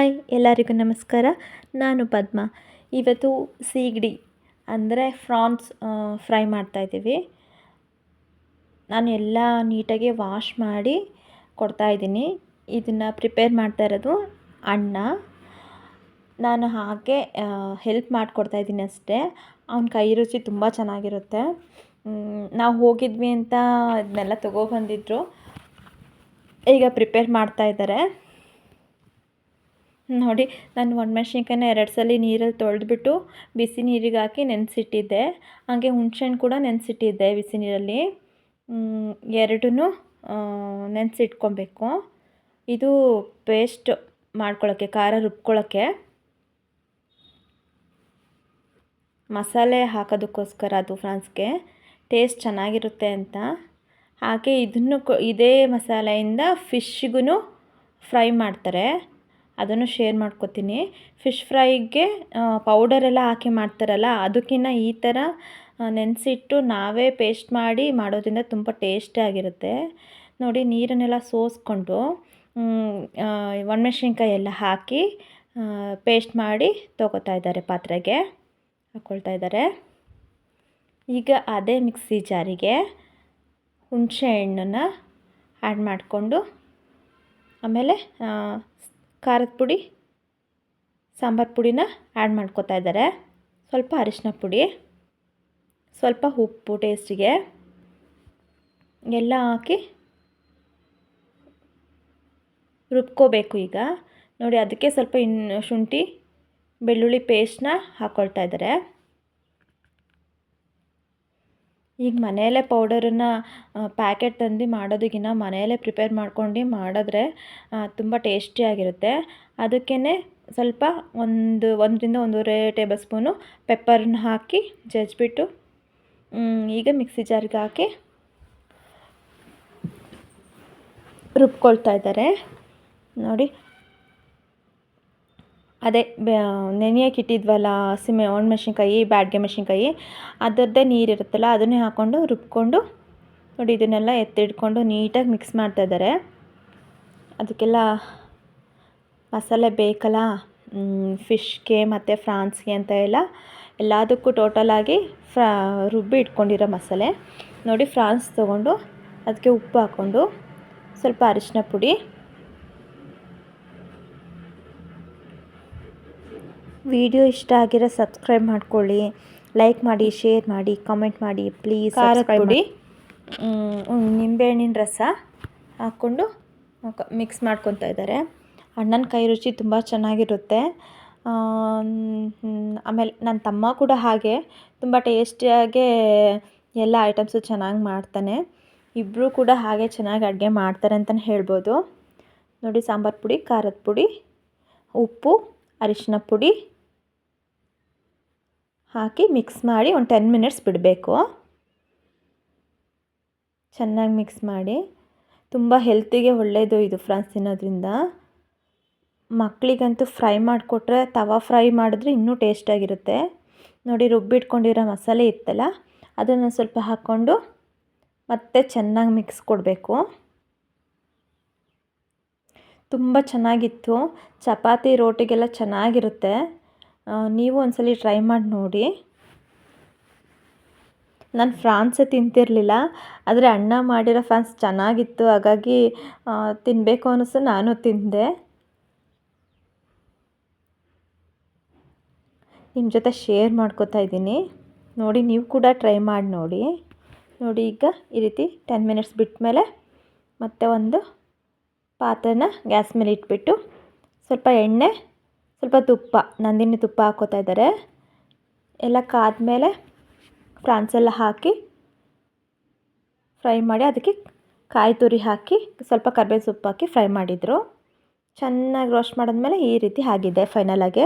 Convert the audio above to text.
Hi ಎಲ್ಲರಿಗೂ ನಮಸ್ಕಾರ. ನಾನು ಪದ್ಮ. ಇವತ್ತು ಸೀಗಡಿ ಅಂದರೆ ಫ್ರಾನ್ಸ್ ಫ್ರೈ ಮಾಡ್ತಾಯಿದ್ದೀವಿ. ನಾನು ಎಲ್ಲ ನೀಟಾಗಿ ವಾಶ್ ಮಾಡಿ ಕೊಡ್ತಾಯಿದ್ದೀನಿ. ಇದನ್ನು ಪ್ರಿಪೇರ್ ಮಾಡ್ತಾ ಇರೋದು ಅಣ್ಣ. ನಾನು ಹಾಗೆ ಹೆಲ್ಪ್ ಮಾಡಿಕೊಡ್ತಾಯಿದ್ದೀನಿ ಅಷ್ಟೇ. ಅವನ ಕೈ ರುಚಿ ತುಂಬ ಚೆನ್ನಾಗಿರುತ್ತೆ. ನಾವು ಹೋಗಿದ್ವಿ ಅಂತ ಇದನ್ನೆಲ್ಲ ತೊಗೊಬಂದಿದ್ರು. ಈಗ ಪ್ರಿಪೇರ್ ಮಾಡ್ತಾಯಿದ್ದಾರೆ ನೋಡಿ. ನಾನು ಒಣಮೆಣ್ಸಿನ್ಕಾಯಿನ 2 ಸಲ ನೀರಲ್ಲಿ ತೊಳೆದ್ಬಿಟ್ಟು ಬಿಸಿ ನೀರಿಗೆ ಹಾಕಿ ನೆನೆಸಿಟ್ಟಿದ್ದೆ. ಹಾಗೆ ಹುಣಸೆಹಣ್ಣು ಕೂಡ ನೆನೆಸಿಟ್ಟಿದ್ದೆ ಬಿಸಿ ನೀರಲ್ಲಿ. ಎರಡನ್ನೂ ನೆನೆಸಿಟ್ಕೊಬೇಕು. ಇದು ಪೇಸ್ಟ್ ಮಾಡ್ಕೊಳ್ಳೋಕ್ಕೆ, ಖಾರ ರುಬ್ಕೊಳ್ಳೋಕ್ಕೆ, ಮಸಾಲೆ ಹಾಕೋದಕ್ಕೋಸ್ಕರ ಅದು ಫ್ರಾನ್ಸ್ಗೆ ಟೇಸ್ಟ್ ಚೆನ್ನಾಗಿರುತ್ತೆ ಅಂತ. ಹಾಗೆ ಇದನ್ನು ಇದೇ ಮಸಾಲೆಯಿಂದ ಫಿಶ್ಗೂ ಫ್ರೈ ಮಾಡ್ತಾರೆ. ಅದನ್ನು ಶೇರ್ ಮಾಡ್ಕೊತೀನಿ. ಫಿಶ್ ಫ್ರೈಗೆ ಪೌಡರೆಲ್ಲ ಹಾಕಿ ಮಾಡ್ತಾರಲ್ಲ, ಅದಕ್ಕಿಂತ ಈ ಥರ ನೆನೆಸಿಟ್ಟು ನಾವೇ ಪೇಸ್ಟ್ ಮಾಡಿ ಮಾಡೋದ್ರಿಂದ ತುಂಬ ಟೇಸ್ಟಿಯಾಗಿರುತ್ತೆ ನೋಡಿ. ನೀರನ್ನೆಲ್ಲ ಸೋಸ್ಕೊಂಡು ಒಣಮೆಣ್ಸಿನ್ಕಾಯಿ ಎಲ್ಲ ಹಾಕಿ ಪೇಸ್ಟ್ ಮಾಡಿ ತೊಗೋತಾ ಇದ್ದಾರೆ, ಪಾತ್ರೆಗೆ ಹಾಕ್ಕೊಳ್ತಾ ಇದ್ದಾರೆ. ಈಗ ಅದೇ ಮಿಕ್ಸಿ ಜಾರಿಗೆ ಹುಣಸೆ ಹಣ್ಣನ್ನು ಆ್ಯಡ್ ಮಾಡಿಕೊಂಡು, ಆಮೇಲೆ ಖಾರದ ಪುಡಿ, ಸಾಂಬಾರು ಪುಡಿನ ಆ್ಯಡ್ ಮಾಡ್ಕೊತಾ ಇದ್ದಾರೆ. ಸ್ವಲ್ಪ ಅರಿಶಿನ ಪುಡಿ, ಸ್ವಲ್ಪ ಉಪ್ಪು ಟೇಸ್ಟಿಗೆ ಎಲ್ಲ ಹಾಕಿ ರುಬ್ಕೋಬೇಕು. ಈಗ ನೋಡಿ, ಅದಕ್ಕೆ ಸ್ವಲ್ಪ ಶುಂಠಿ ಬೆಳ್ಳುಳ್ಳಿ ಪೇಸ್ಟ್ನ ಹಾಕ್ಕೊಳ್ತಾ ಇದ್ದಾರೆ. ಈಗ ಮನೆಯಲ್ಲೇ ಪೌಡರನ್ನು ಪ್ಯಾಕೆಟ್ ತಂದು ಮಾಡೋದಕ್ಕಿಂತ ಮನೆಯಲ್ಲೇ ಪ್ರಿಪೇರ್ ಮಾಡ್ಕೊಂಡು ಮಾಡಿದ್ರೆ ತುಂಬ ಟೇಸ್ಟಿಯಾಗಿರುತ್ತೆ. ಅದಕ್ಕೇ ಸ್ವಲ್ಪ 1ರಿಂದ 1.5 ಟೇಬಲ್ ಸ್ಪೂನು ಪೆಪ್ಪರನ್ನ ಹಾಕಿ ಜಜ್ಜಿಬಿಟ್ಟು ಈಗ ಮಿಕ್ಸಿ ಜಾರ್ಗೆ ಹಾಕಿ ರುಬ್ಕೊಳ್ತಾ ಇದ್ದಾರೆ ನೋಡಿ. ಅದೇ ನೆನೆಯೋಕೆ ಇಟ್ಟಿದ್ವಲ್ಲ ಒಣಮೆಣ್ಸಿನ್ಕಾಯಿ, ಬ್ಯಾಡಗೆ ಮೆಣಸಿನ್ಕಾಯಿ, ಅದರದ್ದೇ ನೀರಿರುತ್ತಲ್ಲ ಅದನ್ನೇ ಹಾಕ್ಕೊಂಡು ರುಬ್ಕೊಂಡು ನೋಡಿ. ಇದನ್ನೆಲ್ಲ ಎತ್ತಿಟ್ಕೊಂಡು ನೀಟಾಗಿ ಮಿಕ್ಸ್ ಮಾಡ್ತಾಯಿದ್ದಾರೆ. ಅದಕ್ಕೆಲ್ಲ ಮಸಾಲೆ ಬೇಕಲ್ಲ, ಫಿಶ್ಗೆ ಮತ್ತು ಫ್ರಾನ್ಸ್ಗೆ ಅಂತ ಎಲ್ಲದಕ್ಕೂ ಟೋಟಲಾಗಿ ರುಬ್ಬಿ ಇಟ್ಕೊಂಡಿರೋ ಮಸಾಲೆ ನೋಡಿ. ಫ್ರಾನ್ಸ್ ತೊಗೊಂಡು ಅದಕ್ಕೆ ಉಪ್ಪು ಹಾಕ್ಕೊಂಡು ಸ್ವಲ್ಪ ಅರಿಶಿನ ಪುಡಿ, ವಿಡಿಯೋ ಇಷ್ಟ ಆಗಿರೋ ಸಬ್ಸ್ಕ್ರೈಬ್ ಮಾಡ್ಕೊಳ್ಳಿ, ಲೈಕ್ ಮಾಡಿ, ಶೇರ್ ಮಾಡಿ, ಕಾಮೆಂಟ್ ಮಾಡಿ ಪ್ಲೀಸ್. ಖಾರದ ಪುಡಿ, ನಿಂಬೆಹಣ್ಣಿನ ರಸ ಹಾಕ್ಕೊಂಡು ಮಿಕ್ಸ್ ಮಾಡ್ಕೊತಾ ಇದ್ದಾರೆ. ಅಣ್ಣನ ಕೈ ರುಚಿ ತುಂಬ ಚೆನ್ನಾಗಿರುತ್ತೆ. ಆಮೇಲೆ ನನ್ನ ತಮ್ಮ ಕೂಡ ಹಾಗೆ ತುಂಬ ಟೇಸ್ಟಿಯಾಗೆ ಎಲ್ಲ ಐಟಮ್ಸು ಚೆನ್ನಾಗಿ ಮಾಡ್ತಾನೆ. ಇಬ್ಬರು ಕೂಡ ಹಾಗೆ ಚೆನ್ನಾಗಿ ಅಡುಗೆ ಮಾಡ್ತಾರೆ ಅಂತಲೇ ಹೇಳ್ಬೋದು ನೋಡಿ. ಸಾಂಬಾರು ಪುಡಿ, ಖಾರದ ಪುಡಿ, ಉಪ್ಪು, ಅರಿಶಿನ ಪುಡಿ ಹಾಕಿ ಮಿಕ್ಸ್ ಮಾಡಿ ಒಂದು 10 ಮಿನಿಟ್ಸ್ ಬಿಡಬೇಕು. ಚೆನ್ನಾಗಿ ಮಿಕ್ಸ್ ಮಾಡಿ. ತುಂಬ ಹೆಲ್ತಿಗೆ ಒಳ್ಳೆಯದು ಇದು ಫ್ರಾನ್ಸ್ ತಿನ್ನೋದ್ರಿಂದ. ಮಕ್ಕಳಿಗಂತೂ ಫ್ರೈ ಮಾಡಿಕೊಟ್ರೆ, ತವಾ ಫ್ರೈ ಮಾಡಿದ್ರೆ ಇನ್ನೂ ಟೇಸ್ಟಾಗಿರುತ್ತೆ ನೋಡಿ. ರುಬ್ಬಿಟ್ಕೊಂಡಿರೋ ಮಸಾಲೆ ಇತ್ತಲ್ಲ, ಅದನ್ನು ಸ್ವಲ್ಪ ಹಾಕ್ಕೊಂಡು ಮತ್ತೆ ಚೆನ್ನಾಗಿ ಮಿಕ್ಸ್ ಕೊಡಬೇಕು. ತುಂಬ ಚೆನ್ನಾಗಿತ್ತು. ಚಪಾತಿ ರೋಟಿಗೆಲ್ಲ ಚೆನ್ನಾಗಿರುತ್ತೆ. ನೀವು ಒಂದ್ಸಲ ಟ್ರೈ ಮಾಡಿ ನೋಡಿ. ನಾನು ಫ್ರಾನ್ಸೇ ತಿಂತಿರಲಿಲ್ಲ, ಆದರೆ ಅಣ್ಣ ಮಾಡಿರೋ ಫ್ರಾನ್ಸ್ ಚೆನ್ನಾಗಿತ್ತು. ಹಾಗಾಗಿ ತಿನ್ನಬೇಕು ಅನ್ನಿಸ್ತು, ನಾನು ತಿಂದೆ. ನಿಮ್ಮ ಜೊತೆ ಶೇರ್ ಮಾಡ್ಕೋತಾ ಇದ್ದೀನಿ ನೋಡಿ. ನೀವು ಕೂಡ ಟ್ರೈ ಮಾಡಿ ನೋಡಿ. ಈಗ ಈ ರೀತಿ 10 ಮಿನಿಟ್ಸ್ ಬಿಟ್ಟ ಮೇಲೆ ಮತ್ತೆ ಒಂದು ಪಾತ್ರೆನ ಗ್ಯಾಸ್ ಮೇಲೆ ಇಟ್ಬಿಟ್ಟು ಸ್ವಲ್ಪ ಎಣ್ಣೆ, ಸ್ವಲ್ಪ ತುಪ್ಪ, ನಂದಿನಿ ತುಪ್ಪ ಹಾಕ್ಕೋತಾ ಇದ್ದಾರೆ. ಎಲ್ಲ ಕಾದ್ಮೇಲೆ ಫ್ರಾನ್ಸ್ ಎಲ್ಲ ಹಾಕಿ ಫ್ರೈ ಮಾಡಿ, ಅದಕ್ಕೆ ಕಾಯಿ ತುರಿ ಹಾಕಿ ಸ್ವಲ್ಪ ಕರ್ಬೇವು ಸೊಪ್ಪು ಹಾಕಿ ಫ್ರೈ ಮಾಡಿದರು. ಚೆನ್ನಾಗಿ ರೋಸ್ಟ್ ಮಾಡಿದ್ಮೇಲೆ ಈ ರೀತಿ ಆಗಿದೆ ಫೈನಲಾಗೆ.